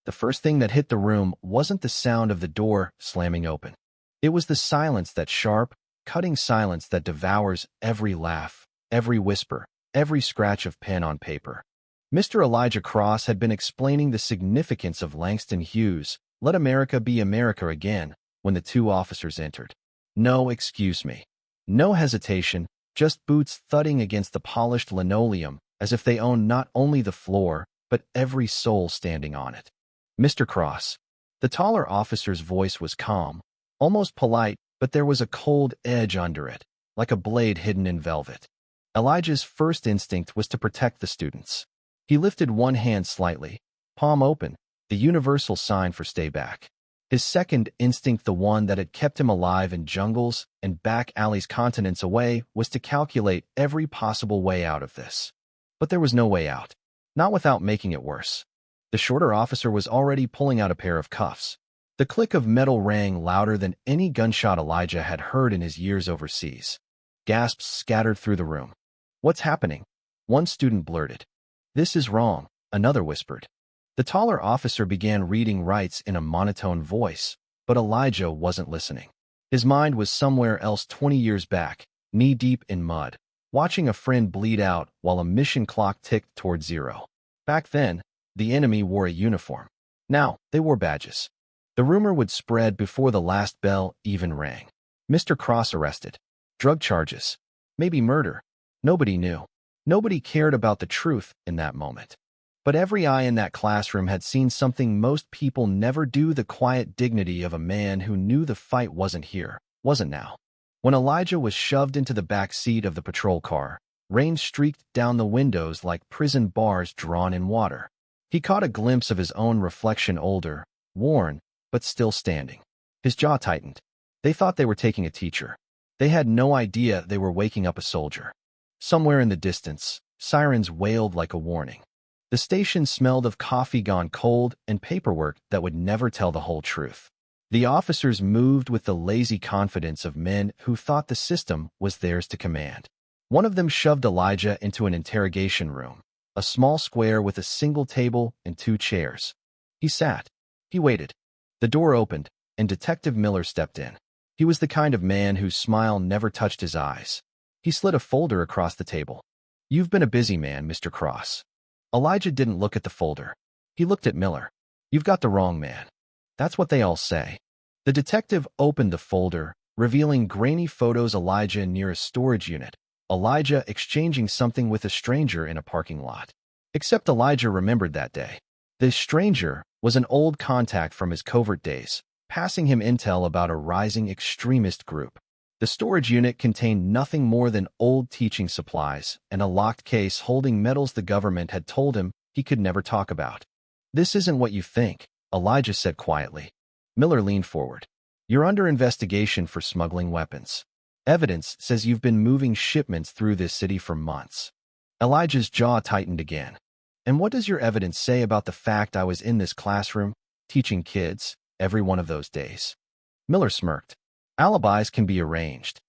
The first thing that hit the room wasn't the sound of the door slamming open. It was the silence, that sharp, cutting silence that devours every laugh, every whisper, every scratch of pen on paper. Mr. Elijah Cross had been explaining the significance of Langston Hughes' "Let America be America again" when the two officers entered. No excuse me. No hesitation, just boots thudding against the polished linoleum as if they owned not only the floor, but every soul standing on it. "Mr. Cross." The taller officer's voice was calm, almost polite, but there was a cold edge under it, like a blade hidden in velvet. Elijah's first instinct was to protect the students. He lifted one hand slightly, palm open, the universal sign for stay back. His second instinct, the one that had kept him alive in jungles and back alleys continents away, was to calculate every possible way out of this. But there was no way out. Not without making it worse. The shorter officer was already pulling out a pair of cuffs. The click of metal rang louder than any gunshot Elijah had heard in his years overseas. Gasps scattered through the room. "What's happening?" One student blurted. "This is wrong," another whispered. The taller officer began reading rights in a monotone voice, but Elijah wasn't listening. His mind was somewhere else, 20 years back, knee-deep in mud, watching a friend bleed out while a mission clock ticked toward zero. Back then, the enemy wore a uniform. Now, they wore badges. The rumor would spread before the last bell even rang. Mr. Cross arrested. Drug charges. Maybe murder. Nobody knew. Nobody cared about the truth in that moment. But every eye in that classroom had seen something most people never do, the quiet dignity of a man who knew the fight wasn't here, wasn't now. When Elijah was shoved into the back seat of the patrol car, rain streaked down the windows like prison bars drawn in water. He caught a glimpse of his own reflection, older, worn, but still standing. His jaw tightened. They thought they were taking a teacher. They had no idea they were waking up a soldier. Somewhere in the distance, sirens wailed like a warning. The station smelled of coffee gone cold and paperwork that would never tell the whole truth. The officers moved with the lazy confidence of men who thought the system was theirs to command. One of them shoved Elijah into an interrogation room, a small square with a single table and 2 chairs. He sat. He waited. The door opened, and Detective Miller stepped in. He was the kind of man whose smile never touched his eyes. He slid a folder across the table. "You've been a busy man, Mr. Cross." Elijah didn't look at the folder. He looked at Miller. "You've got the wrong man." "That's what they all say." The detective opened the folder, revealing grainy photos. Elijah near a storage unit. Elijah exchanging something with a stranger in a parking lot. Except Elijah remembered that day. This stranger was an old contact from his covert days, passing him intel about a rising extremist group. The storage unit contained nothing more than old teaching supplies and a locked case holding medals the government had told him he could never talk about. "This isn't what you think," Elijah said quietly. Miller leaned forward. "You're under investigation for smuggling weapons. Evidence says you've been moving shipments through this city for months." Elijah's jaw tightened again. "And what does your evidence say about the fact I was in this classroom, teaching kids, every one of those days?" Miller smirked. "Alibis can be arranged."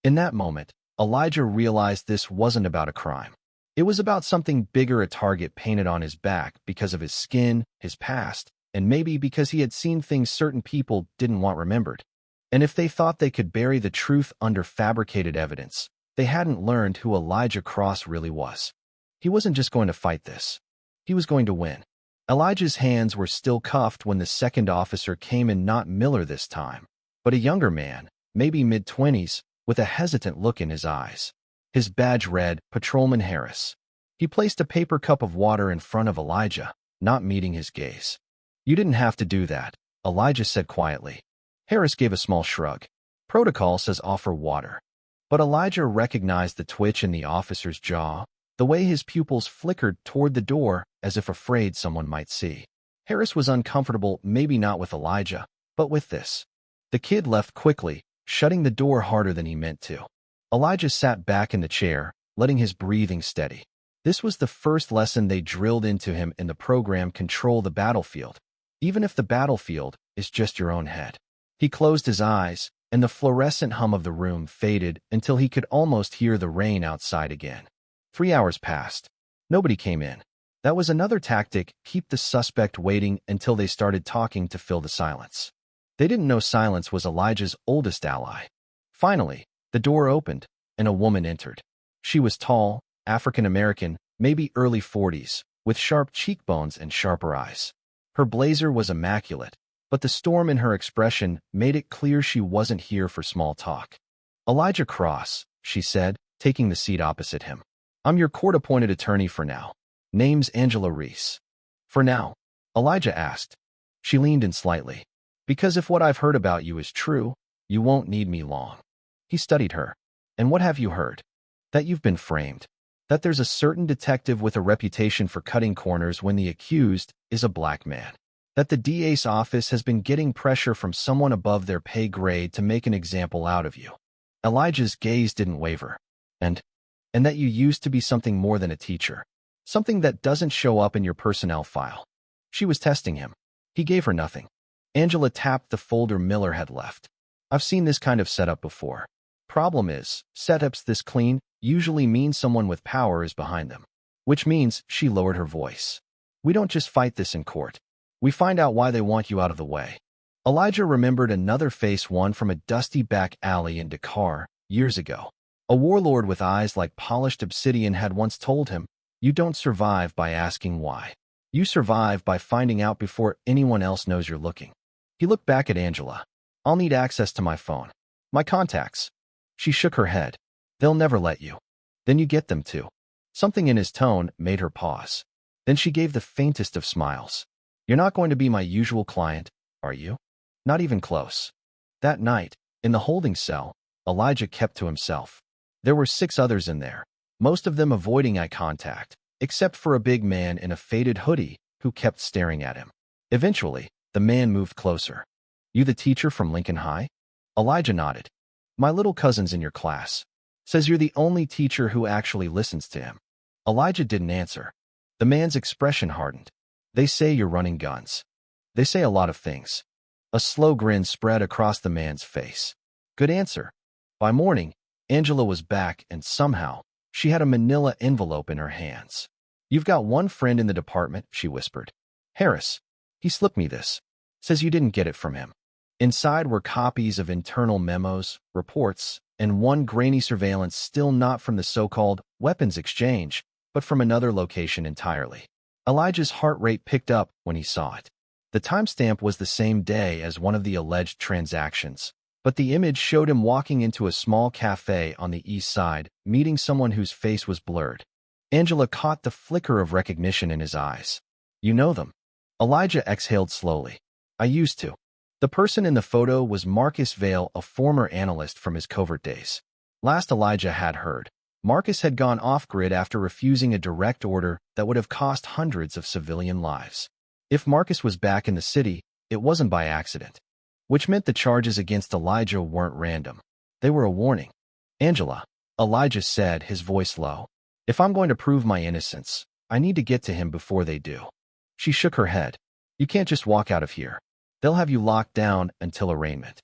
In that moment, Elijah realized this wasn't about a crime. It was about something bigger, a target painted on his back because of his skin, his past, and maybe because he had seen things certain people didn't want remembered. And if they thought they could bury the truth under fabricated evidence, they hadn't learned who Elijah Cross really was. He wasn't just going to fight this. He was going to win. Elijah's hands were still cuffed when the second officer came in, not Miller this time, but a younger man, maybe mid-20s, with a hesitant look in his eyes. His badge read, Patrolman Harris. He placed a paper cup of water in front of Elijah, not meeting his gaze. "You didn't have to do that," Elijah said quietly. Harris gave a small shrug. "Protocol says offer water." But Elijah recognized the twitch in the officer's jaw, the way his pupils flickered toward the door as if afraid someone might see. Harris was uncomfortable, maybe not with Elijah, but with this. The kid left quickly, shutting the door harder than he meant to. Elijah sat back in the chair, letting his breathing steady. This was the first lesson they drilled into him in the program: control the battlefield, even if the battlefield is just your own head. He closed his eyes, and the fluorescent hum of the room faded until he could almost hear the rain outside again. 3 hours passed. Nobody came in. That was another tactic, keep the suspect waiting until they started talking to fill the silence. They didn't know silence was Elijah's oldest ally. Finally, the door opened, and a woman entered. She was tall, African-American, maybe early 40s, with sharp cheekbones and sharper eyes. Her blazer was immaculate, but the storm in her expression made it clear she wasn't here for small talk. "Elijah Cross," she said, taking the seat opposite him. "I'm your court-appointed attorney for now. Name's Angela Reese." "For now?" Elijah asked. She leaned in slightly. "Because if what I've heard about you is true, you won't need me long." He studied her. "And what have you heard?" "That you've been framed. That there's a certain detective with a reputation for cutting corners when the accused is a black man. That the DA's office has been getting pressure from someone above their pay grade to make an example out of you." Elijah's gaze didn't waver. And that you used to be something more than a teacher. Something that doesn't show up in your personnel file." She was testing him. He gave her nothing. Angela tapped the folder Miller had left. "I've seen this kind of setup before. Problem is, setups this clean usually mean someone with power is behind them." Which means, she lowered her voice, "we don't just fight this in court. We find out why they want you out of the way." Elijah remembered another face, one from a dusty back alley in Dakar, years ago. A warlord with eyes like polished obsidian had once told him, "You don't survive by asking why. You survive by finding out before anyone else knows you're looking." He looked back at Angela. "I'll need access to my phone. My contacts." She shook her head. "They'll never let you." "Then you get them to." Something in his tone made her pause. Then she gave the faintest of smiles. "You're not going to be my usual client, are you?" "Not even close." That night, in the holding cell, Elijah kept to himself. There were 6 others in there, most of them avoiding eye contact, except for a big man in a faded hoodie who kept staring at him. Eventually, the man moved closer. "You the teacher from Lincoln High?" Elijah nodded. "My little cousin's in your class. Says you're the only teacher who actually listens to him." Elijah didn't answer. The man's expression hardened. "They say you're running guns." "They say a lot of things." A slow grin spread across the man's face. "Good answer." By morning, Angela was back, and somehow, she had a manila envelope in her hands. "You've got one friend in the department," she whispered. "Harris. He slipped me this. Says you didn't get it from him." Inside were copies of internal memos, reports, and one grainy surveillance still not from the so-called weapons exchange, but from another location entirely. Elijah's heart rate picked up when he saw it. The timestamp was the same day as one of the alleged transactions, but the image showed him walking into a small cafe on the east side, meeting someone whose face was blurred. Angela caught the flicker of recognition in his eyes. "You know them?" Elijah exhaled slowly. "I used to." The person in the photo was Marcus Vale, a former analyst from his Covert days. Last Elijah had heard, Marcus had gone off-grid after refusing a direct order that would have cost hundreds of civilian lives. If Marcus was back in the city, it wasn't by accident. Which meant the charges against Elijah weren't random. They were a warning. "Angela," Elijah said, his voice low, "if I'm going to prove my innocence, I need to get to him before they do." She shook her head. "You can't just walk out of here. They'll have you locked down until arraignment."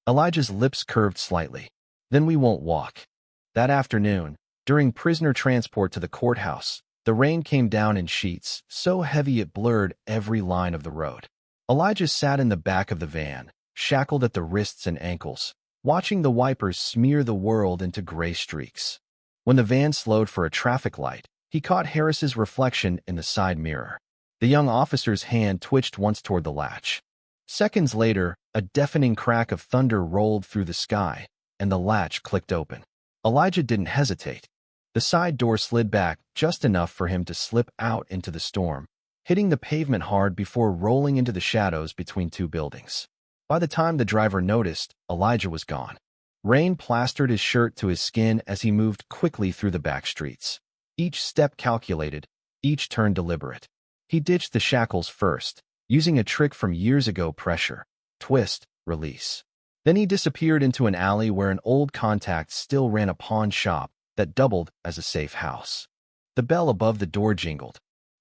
Elijah's lips curved slightly. "Then we won't walk." That afternoon, during prisoner transport to the courthouse, the rain came down in sheets, so heavy it blurred every line of the road. Elijah sat in the back of the van, shackled at the wrists and ankles, watching the wipers smear the world into gray streaks. When the van slowed for a traffic light, he caught Harris's reflection in the side mirror. The young officer's hand twitched once toward the latch. Seconds later, a deafening crack of thunder rolled through the sky, and the latch clicked open. Elijah didn't hesitate. The side door slid back just enough for him to slip out into the storm, hitting the pavement hard before rolling into the shadows between 2 buildings. By the time the driver noticed, Elijah was gone. Rain plastered his shirt to his skin as he moved quickly through the back streets. Each step calculated, each turn deliberate. He ditched the shackles first, using a trick from years ago: pressure, twist, release. Then he disappeared into an alley where an old contact still ran a pawn shop that doubled as a safe house. The bell above the door jingled.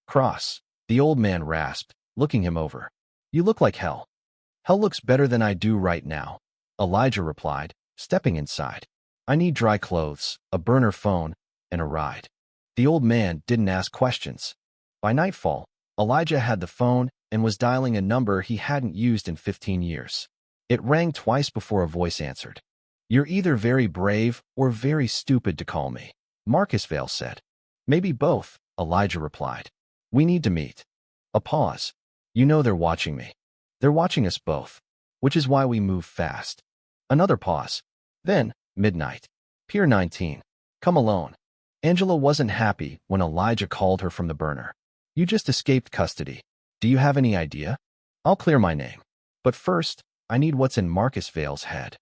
"Cross," the old man rasped, looking him over. "You look like hell." "Hell looks better than I do right now," Elijah replied, stepping inside. "I need dry clothes, a burner phone, and a ride." The old man didn't ask questions. By nightfall, Elijah had the phone and was dialing a number he hadn't used in 15 years. It rang twice before a voice answered. "You're either very brave or very stupid to call me," Marcus Vale said. "Maybe both," Elijah replied. "We need to meet." A pause. "You know they're watching me. They're watching us both, which is why we move fast." Another pause. Then, midnight. Pier 19. "Come alone." Angela wasn't happy when Elijah called her from the burner. "You just escaped custody. Do you have any idea? I'll clear my name. But first, I need what's in Marcus Vale's head.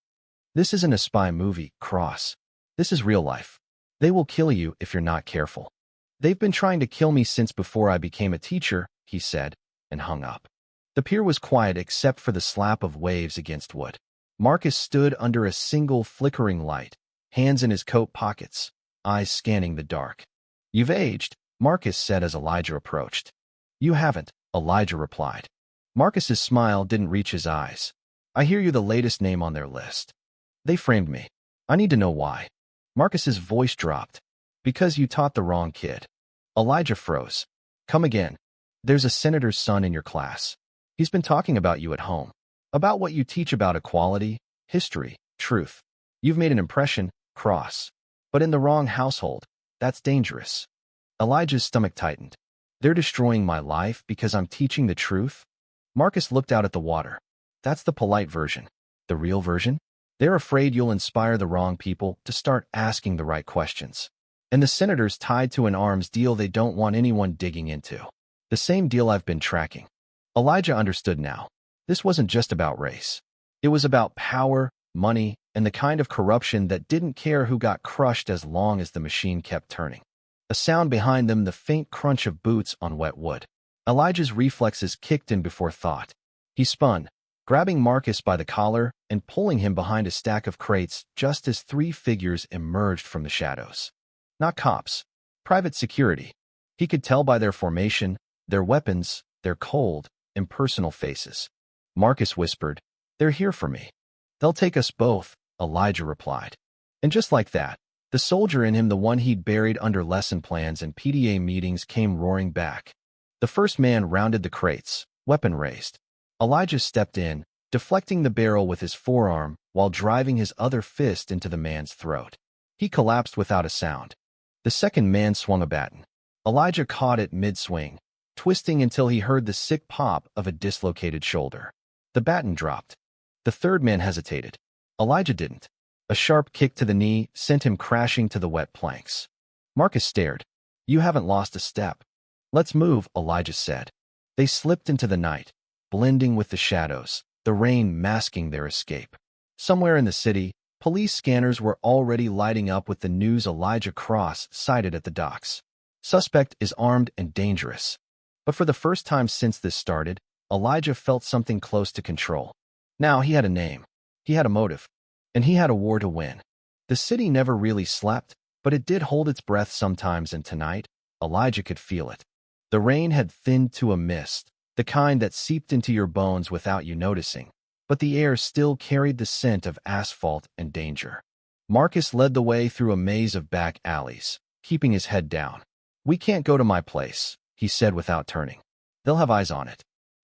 This isn't a spy movie, Cross. This is real life. They will kill you if you're not careful. They've been trying to kill me since before I became a teacher," he said, and hung up. The pier was quiet except for the slap of waves against wood. Marcus stood under a single flickering light, hands in his coat pockets, eyes scanning the dark. "You've aged," Marcus said as Elijah approached. "You haven't," Elijah replied. Marcus's smile didn't reach his eyes. "I hear you're the latest name on their list. They framed me. I need to know why." Marcus's voice dropped. "Because you taught the wrong kid." Elijah froze. "Come again." "There's a senator's son in your class. He's been talking about you at home. About what you teach about equality, history, truth. You've made an impression, Cross. But in the wrong household. That's dangerous." Elijah's stomach tightened. "They're destroying my life because I'm teaching the truth?" Marcus looked out at the water. "That's the polite version. The real version? They're afraid you'll inspire the wrong people to start asking the right questions. And the senator's tied to an arms deal they don't want anyone digging into. The same deal I've been tracking." Elijah understood now. This wasn't just about race. It was about power, money, and the kind of corruption that didn't care who got crushed as long as the machine kept turning. A sound behind them, the faint crunch of boots on wet wood. Elijah's reflexes kicked in before thought. He spun, grabbing Marcus by the collar and pulling him behind a stack of crates just as three figures emerged from the shadows. Not cops. Private security. He could tell by their formation, their weapons, their cold, impersonal faces. Marcus whispered, "They're here for me. They'll take us both," Elijah replied. And just like that, the soldier in him, the one he'd buried under lesson plans and PTA meetings, came roaring back. The first man rounded the crates, weapon raised. Elijah stepped in, deflecting the barrel with his forearm while driving his other fist into the man's throat. He collapsed without a sound. The second man swung a baton. Elijah caught it mid-swing, twisting until he heard the sick pop of a dislocated shoulder. The baton dropped. The third man hesitated. Elijah didn't. A sharp kick to the knee sent him crashing to the wet planks. Marcus stared. "You haven't lost a step." "Let's move," Elijah said. They slipped into the night, blending with the shadows, the rain masking their escape. Somewhere in the city, police scanners were already lighting up with the news Elijah Cross sighted at the docks. Suspect is armed and dangerous. But for the first time since this started, Elijah felt something close to control. Now he had a name. He had a motive. And he had a war to win. The city never really slept, but it did hold its breath sometimes, and tonight, Elijah could feel it. The rain had thinned to a mist, the kind that seeped into your bones without you noticing, but the air still carried the scent of asphalt and danger. Marcus led the way through a maze of back alleys, keeping his head down. "We can't go to my place," he said without turning. "They'll have eyes on it."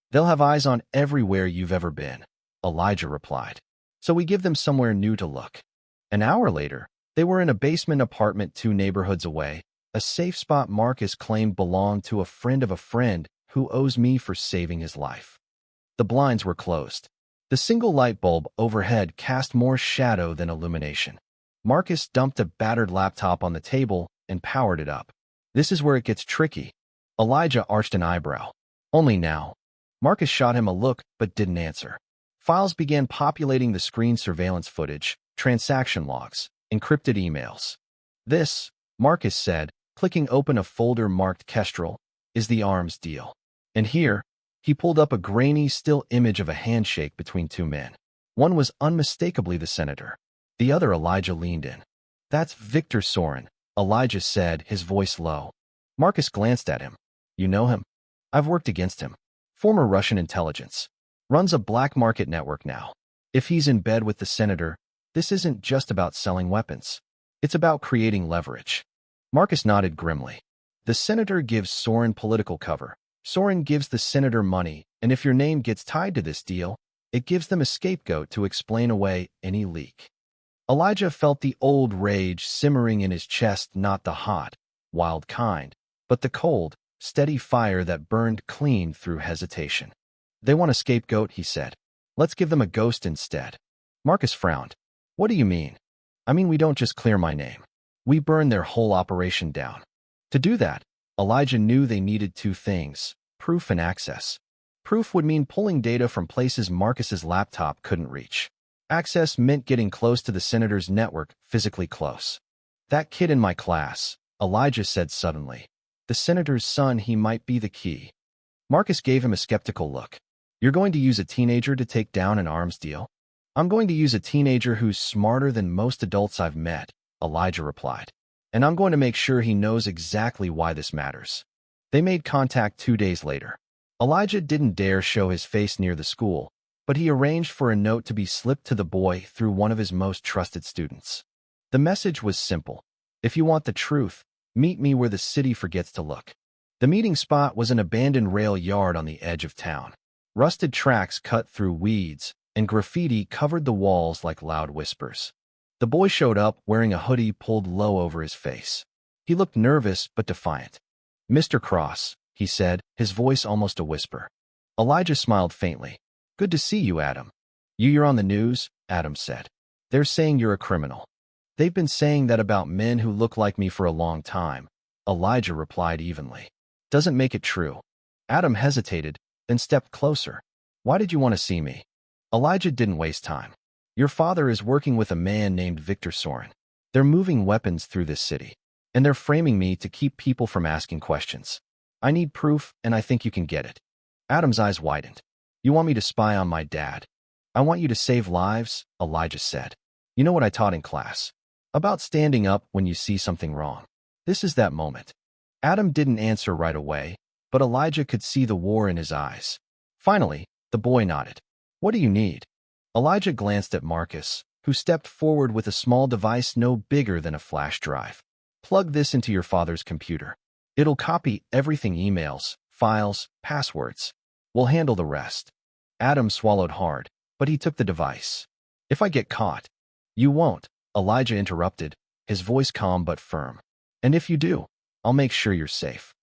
"They'll have eyes on everywhere you've ever been," Elijah replied. "So we give them somewhere new to look." An hour later, they were in a basement apartment 2 neighborhoods away, a safe spot Marcus claimed belonged to a friend of a friend who owes me for saving his life. The blinds were closed. The single light bulb overhead cast more shadow than illumination. Marcus dumped a battered laptop on the table and powered it up. "This is where it gets tricky." Elijah arched an eyebrow. "Only now." Marcus shot him a look but didn't answer. Files began populating the screen: surveillance footage, transaction logs, encrypted emails. "This," Marcus said, clicking open a folder marked Kestrel, "is the arms deal." And here, he pulled up a grainy still image of a handshake between 2 men. One was unmistakably the senator. The other, Elijah leaned in. "That's Victor Sorin," Elijah said, his voice low. Marcus glanced at him. "You know him?" "I've worked against him. Former Russian intelligence. Runs a black market network now. If he's in bed with the senator, this isn't just about selling weapons. It's about creating leverage." Marcus nodded grimly. The senator gives Soren political cover. Soren gives the senator money, and if your name gets tied to this deal, it gives them a scapegoat to explain away any leak. Elijah felt the old rage simmering in his chest, not the hot, wild kind, but the cold, steady fire that burned clean through hesitation. They want a scapegoat, he said. Let's give them a ghost instead. Marcus frowned. What do you mean? I mean, we don't just clear my name. We burn their whole operation down. To do that, Elijah knew they needed two things: proof and access. Proof would mean pulling data from places Marcus's laptop couldn't reach. Access meant getting close to the senator's network, physically close. That kid in my class, Elijah said suddenly. The senator's son, he might be the key. Marcus gave him a skeptical look. You're going to use a teenager to take down an arms deal? I'm going to use a teenager who's smarter than most adults I've met, Elijah replied. And I'm going to make sure he knows exactly why this matters. They made contact 2 days later. Elijah didn't dare show his face near the school, but he arranged for a note to be slipped to the boy through one of his most trusted students. The message was simple. If you want the truth, meet me where the city forgets to look. The meeting spot was an abandoned rail yard on the edge of town. Rusted tracks cut through weeds, and graffiti covered the walls like loud whispers. The boy showed up wearing a hoodie pulled low over his face. He looked nervous but defiant. Mr. Cross, he said, his voice almost a whisper. Elijah smiled faintly. Good to see you, Adam. You're on the news, Adam said. They're saying you're a criminal. They've been saying that about men who look like me for a long time, Elijah replied evenly. Doesn't make it true. Adam hesitated, then stepped closer. Why did you want to see me? Elijah didn't waste time. Your father is working with a man named Victor Soren. They're moving weapons through this city, and they're framing me to keep people from asking questions. I need proof, and I think you can get it. Adam's eyes widened. You want me to spy on my dad? I want you to save lives, Elijah said. You know what I taught in class? About standing up when you see something wrong. This is that moment. Adam didn't answer right away, but Elijah could see the war in his eyes. Finally, the boy nodded. What do you need? Elijah glanced at Marcus, who stepped forward with a small device no bigger than a flash drive. Plug this into your father's computer. It'll copy everything: emails, files, passwords. We'll handle the rest. Adam swallowed hard, but he took the device. If I get caught? You won't, Elijah interrupted, his voice calm but firm. And if you do, I'll make sure you're safe.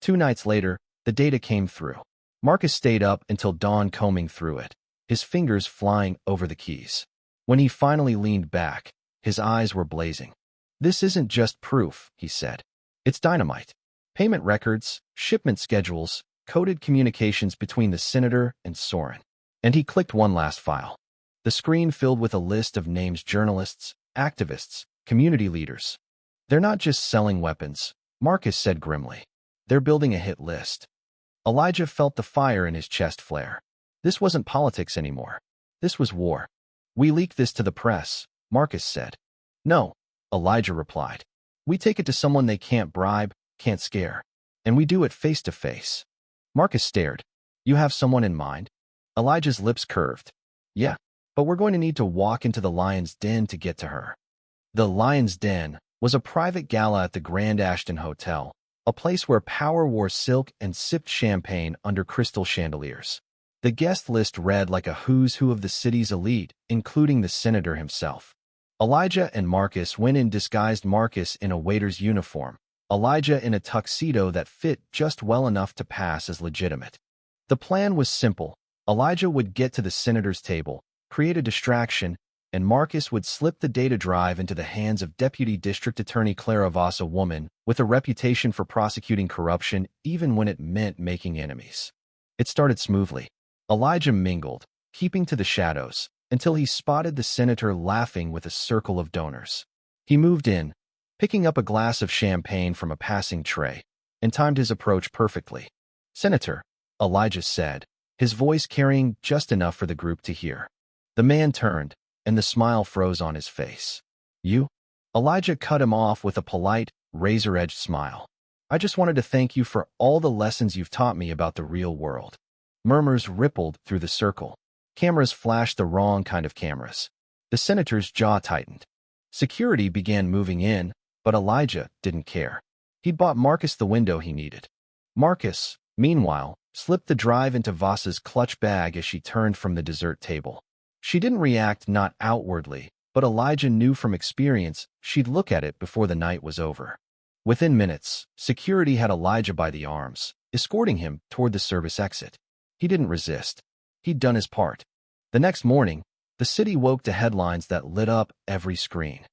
2 nights later, the data came through. Marcus stayed up until dawn combing through it, his fingers flying over the keys. When he finally leaned back, his eyes were blazing. This isn't just proof, he said. It's dynamite. Payment records, shipment schedules, coded communications between the senator and Soren. And he clicked one last file. The screen filled with a list of names: journalists, activists, community leaders. They're not just selling weapons, Marcus said grimly. They're building a hit list. Elijah felt the fire in his chest flare. This wasn't politics anymore. This was war. We leak this to the press, Marcus said. No, Elijah replied. We take it to someone they can't bribe, can't scare. And we do it face to face. Marcus stared. You have someone in mind? Elijah's lips curved. Yeah, but we're going to need to walk into the Lion's Den to get to her. The Lion's Den was a private gala at the Grand Ashton Hotel, a place where power wore silk and sipped champagne under crystal chandeliers. The guest list read like a who's who of the city's elite, including the senator himself. Elijah and Marcus went in disguised, Marcus in a waiter's uniform, Elijah in a tuxedo that fit just well enough to pass as legitimate. The plan was simple. Elijah would get to the senator's table, create a distraction, and Marcus would slip the data drive into the hands of Deputy District Attorney Clara Voss, a woman with a reputation for prosecuting corruption even when it meant making enemies. It started smoothly. Elijah mingled, keeping to the shadows, until he spotted the senator laughing with a circle of donors. He moved in, picking up a glass of champagne from a passing tray, and timed his approach perfectly. Senator, Elijah said, his voice carrying just enough for the group to hear. The man turned, and the smile froze on his face. You? Elijah cut him off with a polite, razor-edged smile. I just wanted to thank you for all the lessons you've taught me about the real world. Murmurs rippled through the circle. Cameras flashed, the wrong kind of cameras. The senator's jaw tightened. Security began moving in, but Elijah didn't care. He'd bought Marcus the window he needed. Marcus, meanwhile, slipped the drive into Voss's clutch bag as she turned from the dessert table. She didn't react, not outwardly, but Elijah knew from experience she'd look at it before the night was over. Within minutes, security had Elijah by the arms, escorting him toward the service exit. He didn't resist. He'd done his part. The next morning, the city woke to headlines that lit up every screen.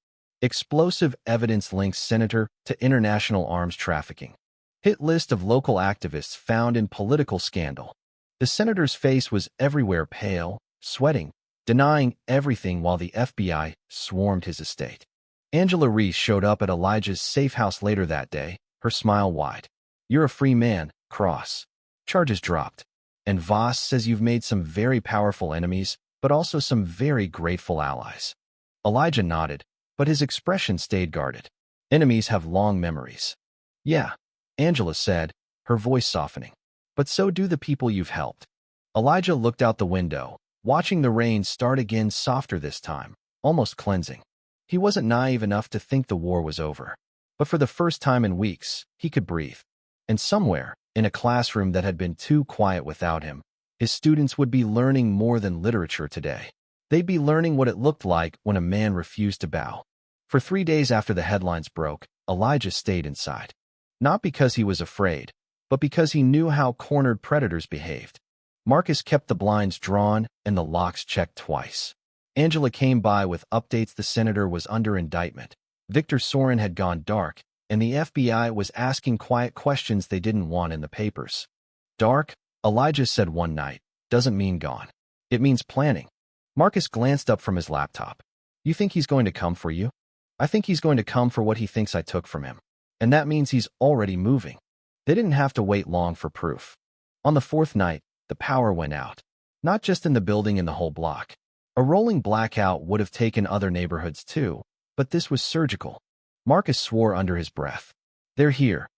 Explosive evidence links senator to international arms trafficking. Hit list of local activists found in political scandal. The senator's face was everywhere, pale, sweating, denying everything while the FBI swarmed his estate. Angela Reese showed up at Elijah's safe house later that day, her smile wide. "You're a free man, Cross. Charges dropped. And Voss says you've made some very powerful enemies, but also some very grateful allies." Elijah nodded, but his expression stayed guarded. "Enemies have long memories." "Yeah," Angela said, her voice softening. "But so do the people you've helped." Elijah looked out the window, watching the rain start again, softer this time, almost cleansing. He wasn't naive enough to think the war was over. But for the first time in weeks, he could breathe. And somewhere, in a classroom that had been too quiet without him, his students would be learning more than literature today. They'd be learning what it looked like when a man refused to bow. For 3 days after the headlines broke, Elijah stayed inside. Not because he was afraid, but because he knew how cornered predators behaved. Marcus kept the blinds drawn and the locks checked twice. Angela came by with updates. The senator was under indictment. Victor Sorin had gone dark, and the FBI was asking quiet questions they didn't want in the papers. "Dark," Elijah said one night, "doesn't mean gone. It means planning." Marcus glanced up from his laptop. "You think he's going to come for you?" "I think he's going to come for what he thinks I took from him. And that means he's already moving." They didn't have to wait long for proof. On the fourth night, the power went out. Not just in the building, in the whole block. A rolling blackout would have taken other neighborhoods too, but this was surgical. Marcus swore under his breath. "They're here."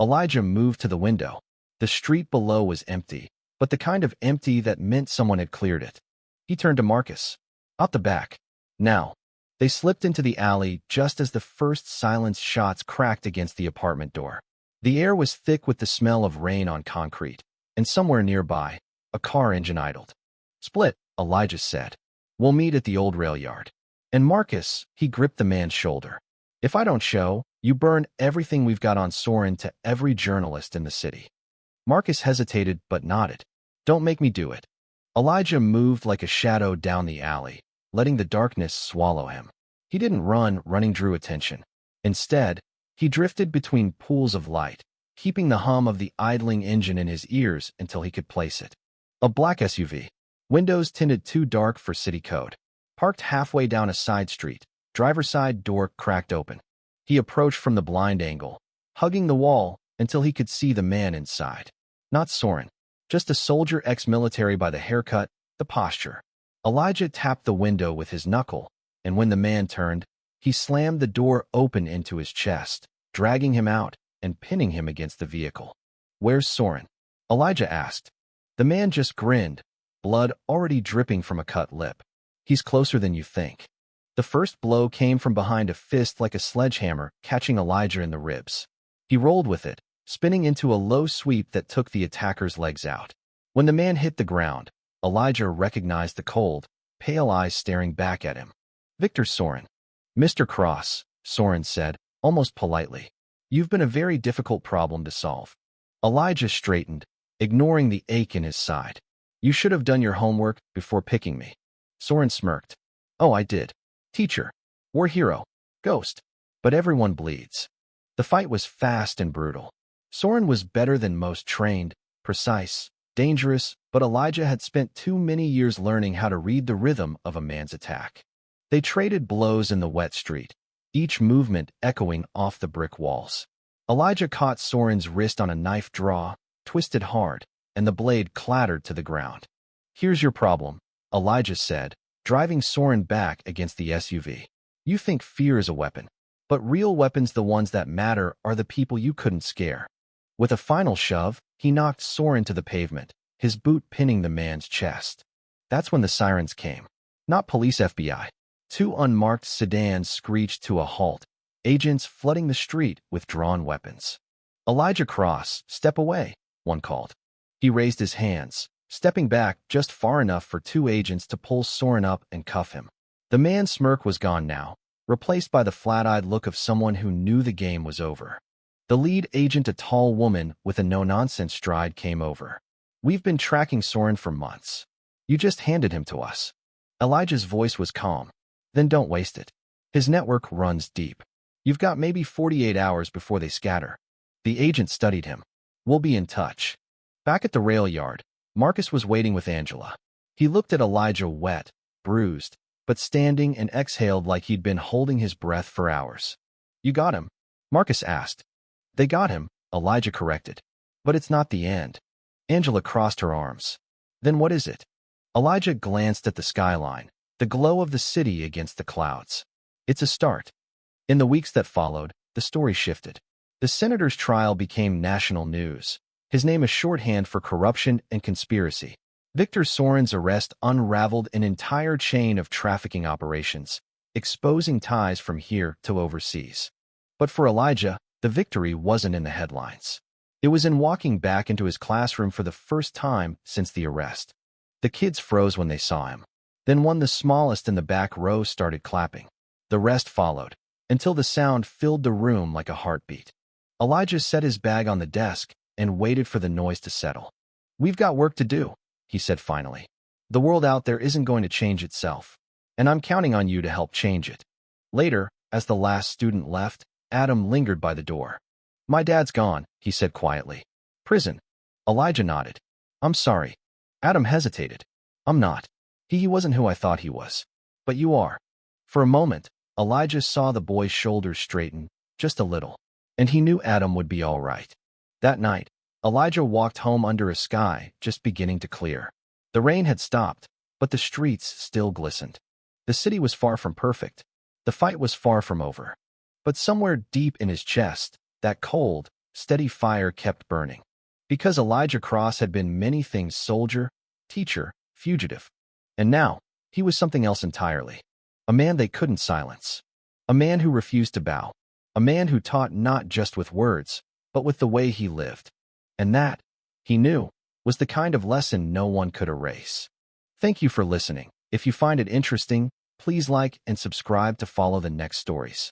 Elijah moved to the window. The street below was empty, but the kind of empty that meant someone had cleared it. He turned to Marcus. "Out the back. Now." They slipped into the alley just as the first silenced shots cracked against the apartment door. The air was thick with the smell of rain on concrete, and somewhere nearby, a car engine idled. "Split," Elijah said. "We'll meet at the old rail yard." And Marcus, he gripped the man's shoulder. "If I don't show, you burn everything we've got on Sorin to every journalist in the city." Marcus hesitated but nodded. "Don't make me do it." Elijah moved like a shadow down the alley, letting the darkness swallow him. He didn't run. Running drew attention. Instead, he drifted between pools of light, keeping the hum of the idling engine in his ears until he could place it. A black SUV. Windows tinted too dark for city code. Parked halfway down a side street, driver's side door cracked open. He approached from the blind angle, hugging the wall until he could see the man inside. Not Sorin, just a soldier, ex-military, by the haircut, the posture. Elijah tapped the window with his knuckle, and when the man turned, he slammed the door open into his chest, dragging him out and pinning him against the vehicle. "Where's Sorin?" Elijah asked. The man just grinned, blood already dripping from a cut lip. "He's closer than you think." The first blow came from behind, a fist like a sledgehammer, catching Elijah in the ribs. He rolled with it, spinning into a low sweep that took the attacker's legs out. When the man hit the ground, Elijah recognized the cold, pale eyes staring back at him. "Victor Sorin." "Mr. Cross," Sorin said, almost politely. "You've been a very difficult problem to solve." Elijah straightened, ignoring the ache in his side. "You should have done your homework before picking me." Sorin smirked. "Oh, I did. Teacher. War hero. Ghost. But everyone bleeds." The fight was fast and brutal. Sorin was better than most, trained, precise, dangerous, but Elijah had spent too many years learning how to read the rhythm of a man's attack. They traded blows in the wet street, each movement echoing off the brick walls. Elijah caught Sorin's wrist on a knife draw, twisted hard, and the blade clattered to the ground. "Here's your problem," Elijah said, driving Sorin back against the SUV. "You think fear is a weapon, but real weapons, the ones that matter, are the people you couldn't scare." With a final shove, he knocked Sorin to the pavement, his boot pinning the man's chest. That's when the sirens came. Not police, FBI. 2 unmarked sedans screeched to a halt, agents flooding the street with drawn weapons. "Elijah Cross, step away," one called. He raised his hands, stepping back just far enough for two agents to pull Soren up and cuff him. The man's smirk was gone now, replaced by the flat-eyed look of someone who knew the game was over. The lead agent, a tall woman with a no-nonsense stride, came over. "We've been tracking Soren for months. You just handed him to us." Elijah's voice was calm. "Then don't waste it. His network runs deep. You've got maybe 48 hours before they scatter." The agent studied him. "We'll be in touch." Back at the rail yard, Marcus was waiting with Angela. He looked at Elijah, wet, bruised, but standing, and exhaled like he'd been holding his breath for hours. "You got him?" Marcus asked. "They got him," Elijah corrected. "But it's not the end." Angela crossed her arms. "Then what is it?" Elijah glanced at the skyline, the glow of the city against the clouds. "It's a start." In the weeks that followed, the story shifted. The senator's trial became national news, his name a shorthand for corruption and conspiracy. Victor Soren's arrest unraveled an entire chain of trafficking operations, exposing ties from here to overseas. But for Elijah, the victory wasn't in the headlines. It was in walking back into his classroom for the first time since the arrest. The kids froze when they saw him. Then one, the smallest in the back row, started clapping. The rest followed, until the sound filled the room like a heartbeat. Elijah set his bag on the desk and waited for the noise to settle. "We've got work to do," he said finally. "The world out there isn't going to change itself, and I'm counting on you to help change it." Later, as the last student left, Adam lingered by the door. "My dad's gone," he said quietly. "Prison." Elijah nodded. "I'm sorry." Adam hesitated. "I'm not. He wasn't who I thought he was. But you are." For a moment, Elijah saw the boy's shoulders straighten, just a little, and he knew Adam would be all right. That night, Elijah walked home under a sky just beginning to clear. The rain had stopped, but the streets still glistened. The city was far from perfect. The fight was far from over. But somewhere deep in his chest, that cold, steady fire kept burning. Because Elijah Cross had been many things: soldier, teacher, fugitive. And now, he was something else entirely. A man they couldn't silence. A man who refused to bow. A man who taught not just with words, but with the way he lived. And that, he knew, was the kind of lesson no one could erase. Thank you for listening. If you find it interesting, please like and subscribe to follow the next stories.